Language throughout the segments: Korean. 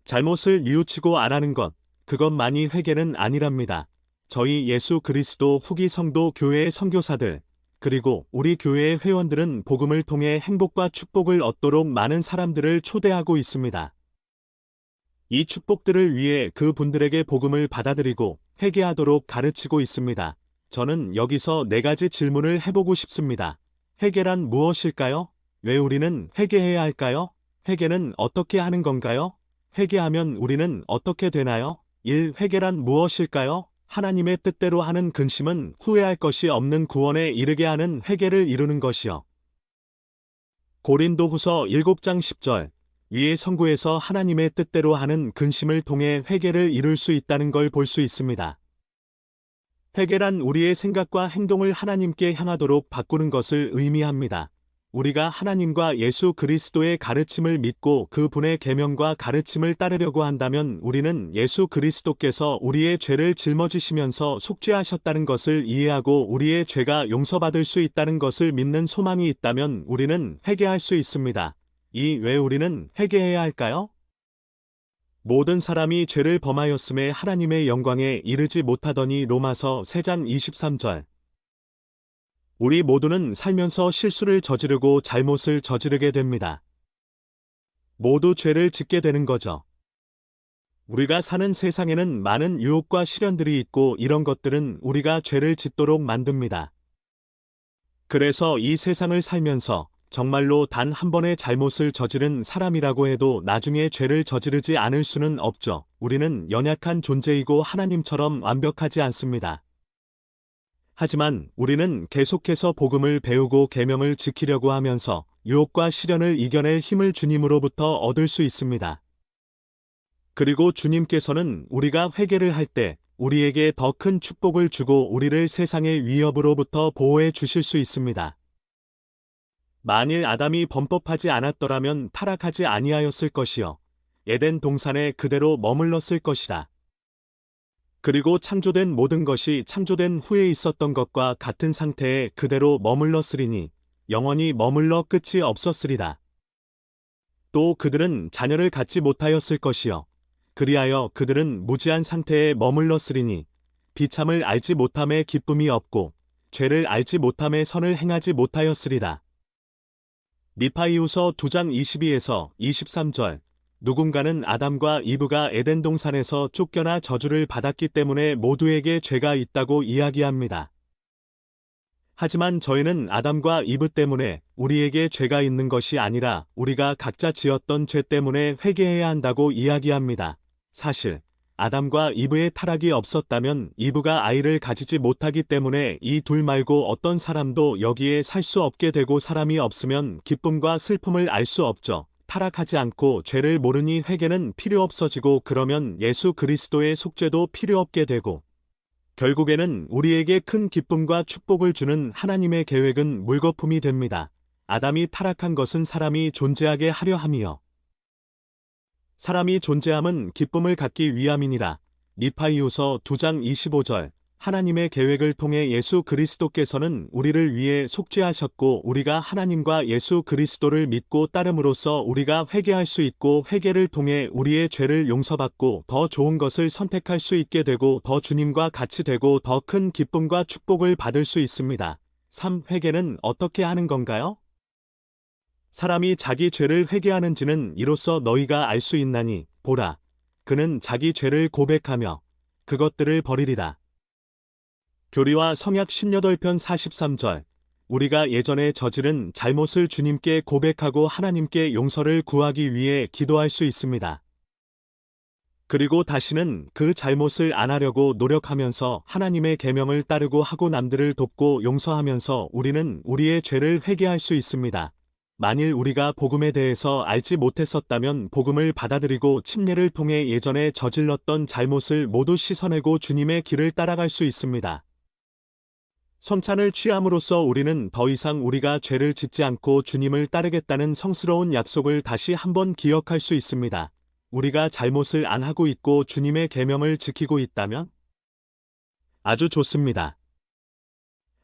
잘못을 뉘우치고 안 하는 것, 그것만이 회개는 아니랍니다. 저희 예수 그리스도 후기 성도 교회의 선교사들, 그리고 우리 교회의 회원들은 복음을 통해 행복과 축복을 얻도록 많은 사람들을 초대하고 있습니다. 이 축복들을 위해 그 분들에게 복음을 받아들이고 회개하도록 가르치고 있습니다. 저는 여기서 4가지 질문을 해보고 싶습니다. 회개란 무엇일까요? 왜 우리는 회개해야 할까요? 회개는 어떻게 하는 건가요? 회개하면 우리는 어떻게 되나요? 1. 회개란 무엇일까요? 하나님의 뜻대로 하는 근심은 후회할 것이 없는 구원에 이르게 하는 회개를 이루는 것이요. 고린도후서 7장 10절. 위의 선구에서 하나님의 뜻대로 하는 근심을 통해 회개를 이룰 수 있다는 걸 볼 수 있습니다. 회개란 우리의 생각과 행동을 하나님께 향하도록 바꾸는 것을 의미합니다. 우리가 하나님과 예수 그리스도의 가르침을 믿고 그 분의 계명과 가르침을 따르려고 한다면 우리는 예수 그리스도께서 우리의 죄를 짊어지시면서 속죄하셨다는 것을 이해하고 우리의 죄가 용서받을 수 있다는 것을 믿는 소망이 있다면 우리는 회개할 수 있습니다. 왜 우리는 회개해야 할까요? 모든 사람이 죄를 범하였음에 하나님의 영광에 이르지 못하더니 로마서 3장 23절. 우리 모두는 살면서 실수를 저지르고 잘못을 저지르게 됩니다. 모두 죄를 짓게 되는 거죠. 우리가 사는 세상에는 많은 유혹과 시련들이 있고 이런 것들은 우리가 죄를 짓도록 만듭니다. 그래서 이 세상을 살면서 정말로 단 한 번의 잘못을 저지른 사람이라고 해도 나중에 죄를 저지르지 않을 수는 없죠. 우리는 연약한 존재이고 하나님처럼 완벽하지 않습니다. 하지만 우리는 계속해서 복음을 배우고 계명을 지키려고 하면서 유혹과 시련을 이겨낼 힘을 주님으로부터 얻을 수 있습니다. 그리고 주님께서는 우리가 회개를 할 때 우리에게 더 큰 축복을 주고 우리를 세상의 위협으로부터 보호해 주실 수 있습니다. 만일 아담이 범법하지 않았더라면 타락하지 아니하였을 것이요 에덴 동산에 그대로 머물렀을 것이다. 그리고 창조된 모든 것이 창조된 후에 있었던 것과 같은 상태에 그대로 머물렀으리니 영원히 머물러 끝이 없었으리다. 또 그들은 자녀를 갖지 못하였을 것이요 그리하여 그들은 무지한 상태에 머물렀으리니 비참을 알지 못함에 기쁨이 없고 죄를 알지 못함에 선을 행하지 못하였으리다. 미파이후서 2장 22에서 23절. 누군가는 아담과 이브가 에덴 동산에서 쫓겨나 저주를 받았기 때문에 모두에게 죄가 있다고 이야기합니다. 하지만 저희는 아담과 이브 때문에 우리에게 죄가 있는 것이 아니라 우리가 각자 지었던 죄 때문에 회개해야 한다고 이야기합니다. 사실 아담과 이브의 타락이 없었다면 이브가 아이를 가지지 못하기 때문에 이 둘 말고 어떤 사람도 여기에 살 수 없게 되고 사람이 없으면 기쁨과 슬픔을 알 수 없죠. 타락하지 않고 죄를 모르니 회개는 필요 없어지고 그러면 예수 그리스도의 속죄도 필요 없게 되고 결국에는 우리에게 큰 기쁨과 축복을 주는 하나님의 계획은 물거품이 됩니다. 아담이 타락한 것은 사람이 존재하게 하려 함이요 사람이 존재함은 기쁨을 갖기 위함이니라. 미파이후서 2장 25절. 하나님의 계획을 통해 예수 그리스도께서는 우리를 위해 속죄하셨고 우리가 하나님과 예수 그리스도를 믿고 따름으로써 우리가 회개할 수 있고 회개를 통해 우리의 죄를 용서받고 더 좋은 것을 선택할 수 있게 되고 더 주님과 같이 되고 더 큰 기쁨과 축복을 받을 수 있습니다. 3. 회개는 어떻게 하는 건가요? 사람이 자기 죄를 회개하는지는 이로써 너희가 알 수 있나니 보라 그는 자기 죄를 고백하며 그것들을 버리리라. 교리와 성약 18편 43절. 우리가 예전에 저지른 잘못을 주님께 고백하고 하나님께 용서를 구하기 위해 기도할 수 있습니다. 그리고 다시는 그 잘못을 안 하려고 노력하면서 하나님의 계명을 따르고 하고 남들을 돕고 용서하면서 우리는 우리의 죄를 회개할 수 있습니다. 만일 우리가 복음에 대해서 알지 못했었다면 복음을 받아들이고 침례를 통해 예전에 저질렀던 잘못을 모두 씻어내고 주님의 길을 따라갈 수 있습니다. 성찬을 취함으로써 우리는 더 이상 우리가 죄를 짓지 않고 주님을 따르겠다는 성스러운 약속을 다시 한번 기억할 수 있습니다. 우리가 잘못을 안 하고 있고 주님의 계명을 지키고 있다면? 아주 좋습니다.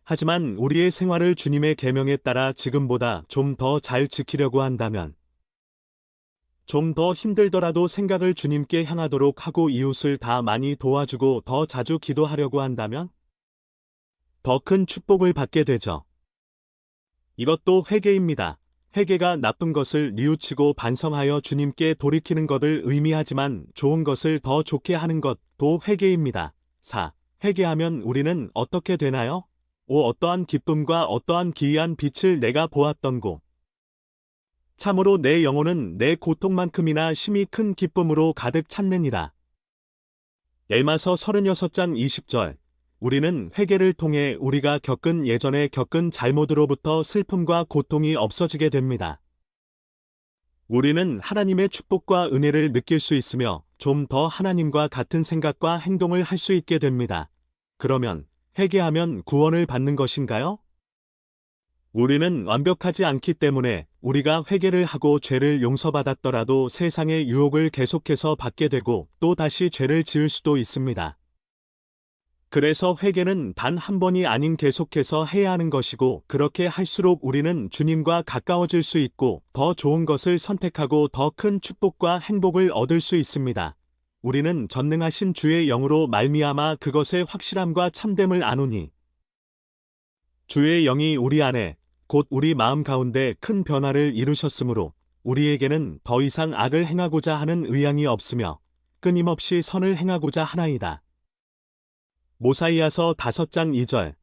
하지만 우리의 생활을 주님의 계명에 따라 지금보다 좀 더 잘 지키려고 한다면 좀 더 힘들더라도 생각을 주님께 향하도록 하고 이웃을 다 많이 도와주고 더 자주 기도하려고 한다면 더 큰 축복을 받게 되죠. 이것도 회개입니다. 회개가 나쁜 것을 뉘우치고 반성하여 주님께 돌이키는 것을 의미하지만 좋은 것을 더 좋게 하는 것도 회개입니다. 4. 회개하면 우리는 어떻게 되나요? 5. 어떠한 기쁨과 어떠한 기이한 빛을 내가 보았던고. 참으로 내 영혼은 내 고통만큼이나 심히 큰 기쁨으로 가득 찼느니라. 엘마서 36장 20절. 우리는 회개를 통해 우리가 예전에 겪은 잘못으로부터 슬픔과 고통이 없어지게 됩니다. 우리는 하나님의 축복과 은혜를 느낄 수 있으며 좀 더 하나님과 같은 생각과 행동을 할 수 있게 됩니다. 그러면 회개하면 구원을 받는 것인가요? 우리는 완벽하지 않기 때문에 우리가 회개를 하고 죄를 용서받았더라도 세상의 유혹을 계속해서 받게 되고 또 다시 죄를 지을 수도 있습니다. 그래서 회개는 단 한 번이 아닌 계속해서 해야 하는 것이고 그렇게 할수록 우리는 주님과 가까워질 수 있고 더 좋은 것을 선택하고 더 큰 축복과 행복을 얻을 수 있습니다. 우리는 전능하신 주의 영으로 말미암아 그것의 확실함과 참됨을 아노니 주의 영이 우리 안에 곧 우리 마음 가운데 큰 변화를 이루셨으므로 우리에게는 더 이상 악을 행하고자 하는 의향이 없으며 끊임없이 선을 행하고자 하나이다. 모사이아서 5장 2절.